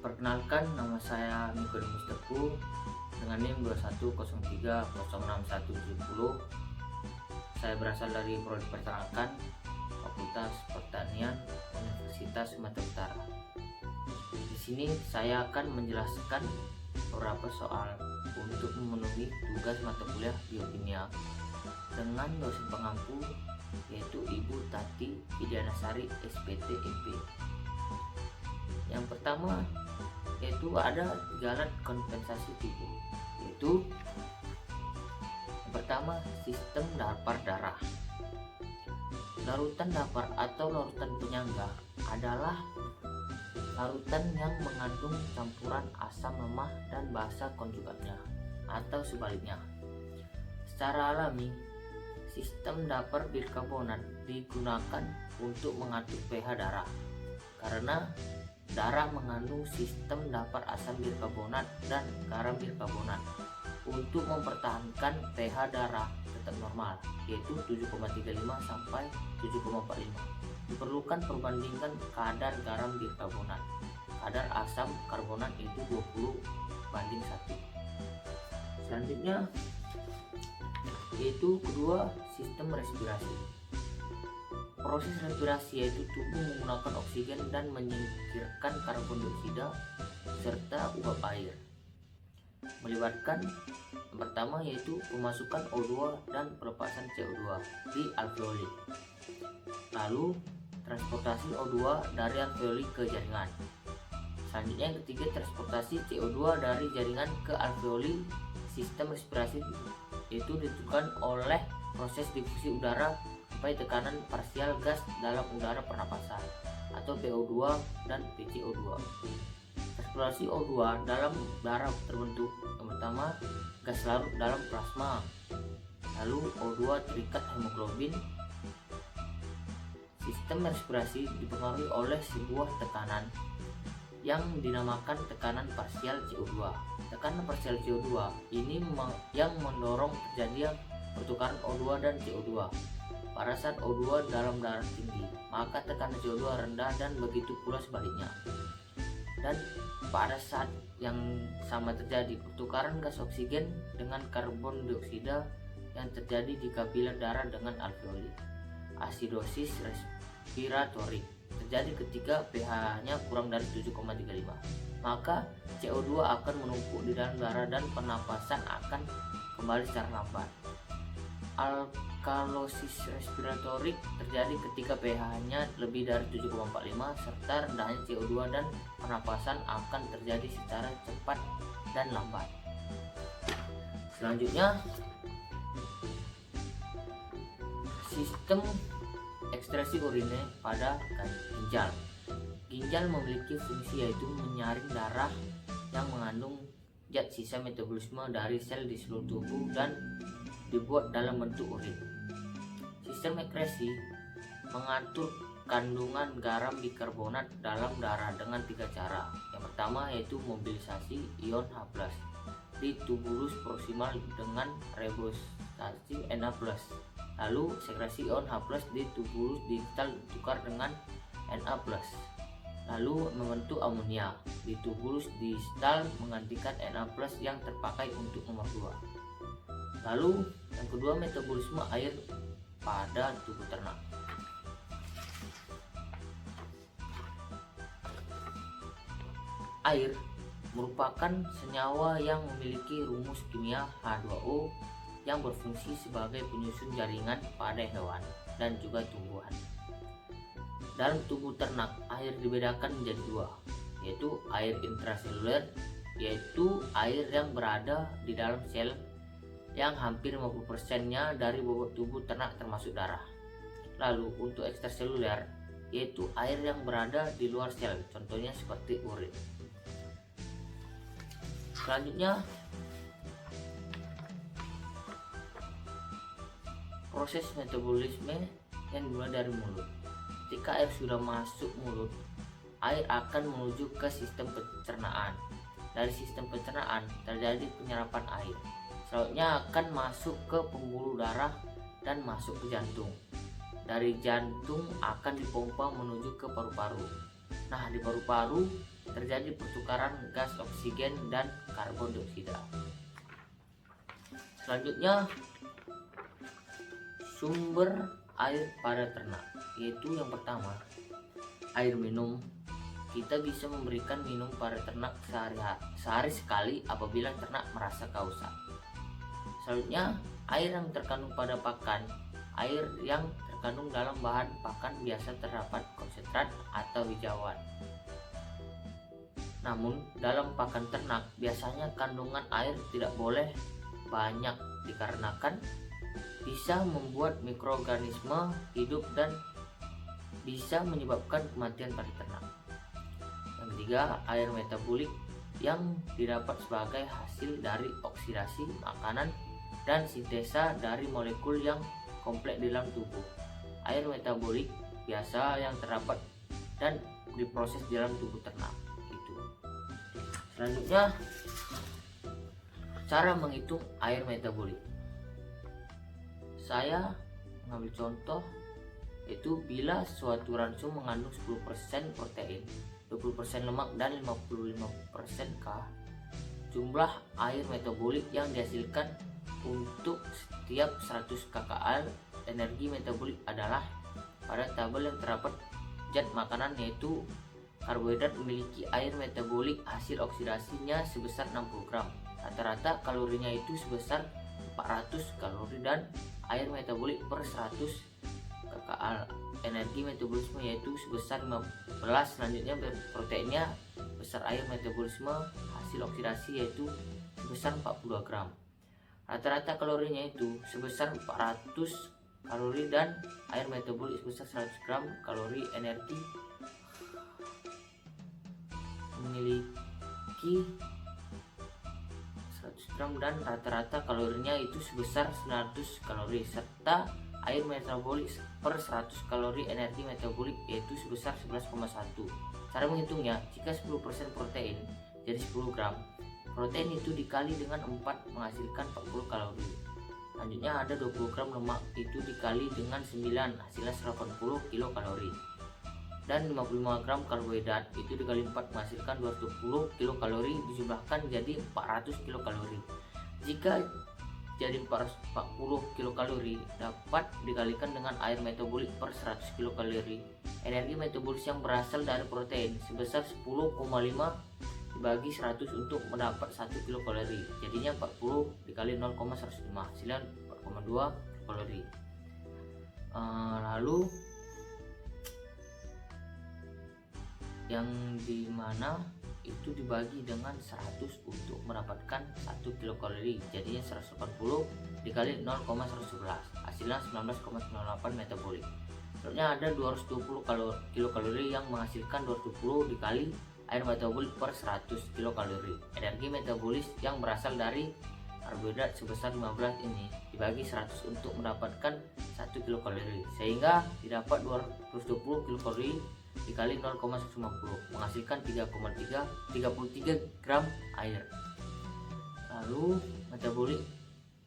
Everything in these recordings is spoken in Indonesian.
Perkenalkan, nama saya Nikodemus Teguh dengan NIM 2103061170. Saya berasal dari Prodi Peternakan, Fakultas Pertanian, Universitas Sumatera Utara. Di sini saya akan menjelaskan beberapa soal untuk memenuhi tugas mata kuliah biokimia dengan dosen pengampu yaitu Ibu Tati Widianasari SPT MP. Yang pertama yaitu ada 3 alat kompensasi tubuh, yaitu yang pertama sistem dapar darah. Larutan dapar atau larutan penyangga adalah larutan yang mengandung campuran asam lemah dan basa konjugatnya atau sebaliknya. Secara alami, sistem dapar bikarbonat digunakan untuk mengatur pH darah karena darah mengandung sistem dapar asam bikarbonat dan garam bikarbonat untuk mempertahankan pH darah tetap normal, yaitu 7,35 sampai 7,45. Diperlukan perbandingan kadar garam bikarbonat, kadar asam karbonat itu 20:1. Selanjutnya yaitu kedua, sistem respirasi. Proses respirasi yaitu tubuh menggunakan oksigen dan menyingkirkan karbon dioksida serta uap air. Melibatkan yang pertama yaitu pemasukan O2 dan pelepasan CO2 di alveoli. Lalu transportasi O2 dari alveoli ke jaringan. Selanjutnya yang ketiga, transportasi CO2 dari jaringan ke alveoli. Sistem respirasi itu ditentukan oleh proses difusi udara sampai tekanan parsial gas dalam udara pernapasan atau PO2 dan PCO2. Eksplorasi O2 dalam darah terbentuk yang pertama gas larut dalam plasma, lalu O2 terikat hemoglobin. Sistem respirasi dipengaruhi oleh sebuah tekanan yang dinamakan tekanan parsial CO2. Tekanan parsial CO2 ini yang mendorong terjadinya pertukaran O2 dan CO2. Pada saat O2 dalam darah tinggi, maka tekanan CO2 rendah dan begitu pula sebaliknya. Dan pada saat yang sama terjadi pertukaran gas oksigen dengan karbon dioksida yang terjadi di kapiler darah dengan alveoli. Asidosis respiratorik terjadi ketika pH-nya kurang dari 7,35. Maka CO2 akan menumpuk di dalam darah dan pernapasan akan kembali secara lambat. Alkalosis respiratorik terjadi ketika pH-nya lebih dari 7,45 serta rendahnya CO2 dan pernapasan akan terjadi secara cepat dan lambat. Selanjutnya, sistem ekstresi urine pada ginjal. Ginjal memiliki fungsi yaitu menyaring darah yang mengandung zat sisa metabolisme dari sel di seluruh tubuh dan dibuat dalam bentuk urin. Sistem ekskresi mengatur kandungan garam bikarbonat dalam darah dengan 3 cara. Yang pertama yaitu mobilisasi ion H+ di tubulus proksimal dengan rebosasi Na+. Lalu sekresi ion H+ di tubulus distal ditukar dengan Na+. Lalu membentuk amonia di tubulus distal menggantikan Na+ yang terpakai untuk nomor 2. Lalu yang kedua, metabolisme air pada tubuh ternak. Air merupakan senyawa yang memiliki rumus kimia H2O yang berfungsi sebagai penyusun jaringan pada hewan dan juga tumbuhan. Dalam tubuh ternak, air dibedakan menjadi 2, yaitu air intraseluler, yaitu air yang berada di dalam sel yang hampir 50%-nya dari bobot tubuh ternak termasuk darah. Lalu untuk ekstraseluler, yaitu air yang berada di luar sel, contohnya seperti urin. Selanjutnya, proses metabolisme yang dimulai dari mulut. Ketika air sudah masuk mulut, air akan menuju ke sistem pencernaan. Dari sistem pencernaan terjadi penyerapan air. Selanjutnya akan masuk ke pembuluh darah dan masuk ke jantung. Dari jantung akan dipompa menuju ke paru-paru. Nah, di paru-paru terjadi pertukaran gas oksigen dan karbon dioksida. Selanjutnya, sumber air pada ternak, yaitu yang pertama, air minum. Kita bisa memberikan minum pada ternak sehari sekali apabila ternak merasa kehausan. Selanjutnya, air yang terkandung pada pakan. Air yang terkandung dalam bahan pakan biasa terdapat konsentrat atau hijauan. Namun, dalam pakan ternak biasanya kandungan air tidak boleh banyak dikarenakan bisa membuat mikroorganisme hidup dan bisa menyebabkan kematian pada ternak. Yang ketiga, air metabolik yang didapat sebagai hasil dari oksidasi makanan dan sintesa dari molekul yang kompleks di dalam tubuh. Air metabolik biasa yang terdapat dan diproses di dalam tubuh ternak. Itu. Selanjutnya, cara menghitung air metabolik. Saya mengambil contoh, yaitu bila suatu ransum mengandung 10% protein, 20% lemak dan 55% K, jumlah air metabolik yang dihasilkan untuk setiap 100 kcal energi metabolik adalah, pada tabel yang terdapat zat makanan yaitu karbohidrat memiliki air metabolik hasil oksidasinya sebesar 60 gram. Rata-rata kalorinya itu sebesar 400 kalori dan air metabolik per 100 kcal energi metabolisme yaitu sebesar 15. Selanjutnya, proteinnya besar air metabolisme hasil oksidasi yaitu sebesar 42 gram. Rata-rata kalorinya itu sebesar 400 kalori dan air metabolik sebesar 100 gram. Kalori energi memiliki 100 gram dan rata-rata kalorinya itu sebesar 900 kalori, serta air metabolik per 100 kalori energi metabolik yaitu sebesar 11,1. Cara menghitungnya, jika 10% protein jadi 10 gram, protein itu dikali dengan 4 menghasilkan 40 kalori. Selanjutnya ada 20 gram lemak, itu dikali dengan 9 hasilnya 180 kilokalori. Dan 55 gram karbohidrat, itu dikali 4 menghasilkan 210 kilokalori, dijumlahkan jadi 400 kilokalori. Jika jadi 440 kilokalori dapat dikalikan dengan air metabolik per 100 kilokalori. Energi metabolis yang berasal dari protein sebesar 10,5 dibagi 100 untuk mendapat 1 kilokalori. Jadinya 40 dikali 0,105 hasilnya 4,2 kalori. Lalu yang dimana itu dibagi dengan 100 untuk mendapatkan 1 kilokalori, jadinya 180 dikali 0,111 hasilnya 19,98 metabolik. Selanjutnya ada 220 kilokalori yang menghasilkan 220 dikali air metabolik per 100 kilokalori. Energi metabolis yang berasal dari karbohidrat sebesar 15 ini dibagi 100 untuk mendapatkan 1 kilokalori, sehingga didapat 220 kilokalori dikali 0,150 menghasilkan 33 gram air. Lalu metabolik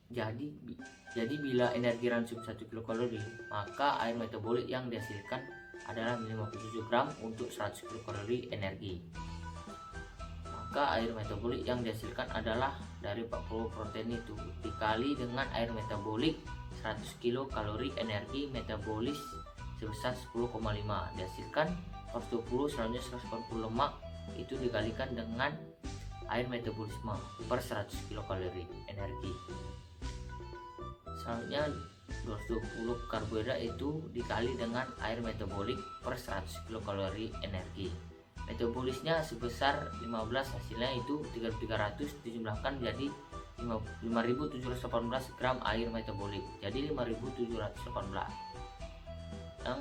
jadi bila energi ransum 1 kilokalori, maka air metabolik yang dihasilkan adalah 57 gram untuk 100 kilokalori energi. Maka air metabolik yang dihasilkan adalah dari 40 protein itu dikali dengan air metabolik 100 kilokalori energi metabolis sebesar 10,5 dihasilkan 120. Selanjutnya 180 lemak itu dikalikan dengan air metabolisme per 100 kilokalori energi. Selanjutnya 220 karbohidrat itu dikali dengan air metabolik per 100 kilokalori energi. Metabolisnya sebesar 15, hasilnya itu 3300 dijumlahkan jadi 5718 gram air metabolik, jadi 5718 yang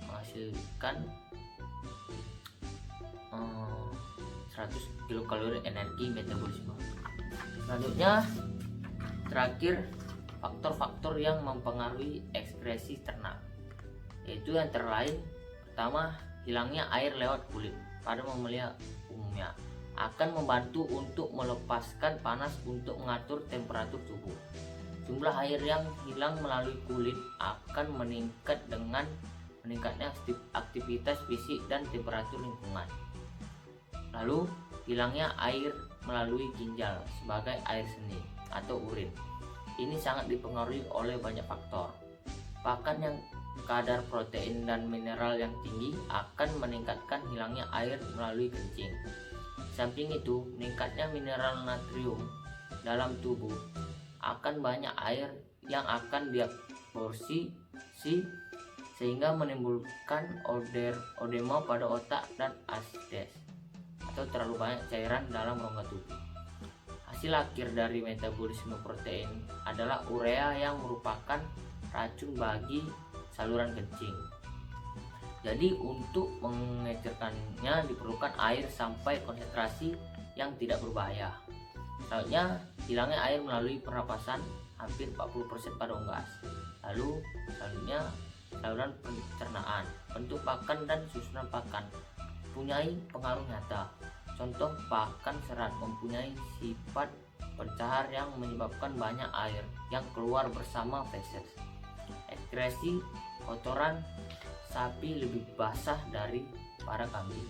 menghasilkan 100 kilokalori energi metabolisme. Selanjutnya terakhir, faktor-faktor yang mempengaruhi ekskresi ternak, yaitu antara lain, pertama, hilangnya air lewat kulit pada mamalia umumnya akan membantu untuk melepaskan panas untuk mengatur temperatur tubuh. Jumlah air yang hilang melalui kulit akan meningkat dengan meningkatnya aktivitas fisik dan temperatur lingkungan. Lalu hilangnya air melalui ginjal sebagai air seni atau urin. Ini sangat dipengaruhi oleh banyak faktor. Pakan yang kadar protein dan mineral yang tinggi akan meningkatkan hilangnya air melalui kencing. Samping itu, meningkatnya mineral natrium dalam tubuh akan banyak air yang akan diabsorpsi sehingga menimbulkan odema pada otak dan acides atau terlalu banyak cairan dalam rongga tubuh. Hasil akhir dari metabolisme protein adalah urea yang merupakan racun bagi saluran kencing. Jadi untuk mengecerkannya diperlukan air sampai konsentrasi yang tidak berbahaya. Selanjutnya, hilangnya air melalui pernapasan hampir 40% pada unggas. Lalu selanjutnya saluran pencernaan, bentuk pakan dan susunan pakan mempunyai pengaruh nyata. Contoh, pakan serat mempunyai sifat pencahar yang menyebabkan banyak air yang keluar bersama feses. Ekskresi kotoran sapi lebih basah dari para kambing.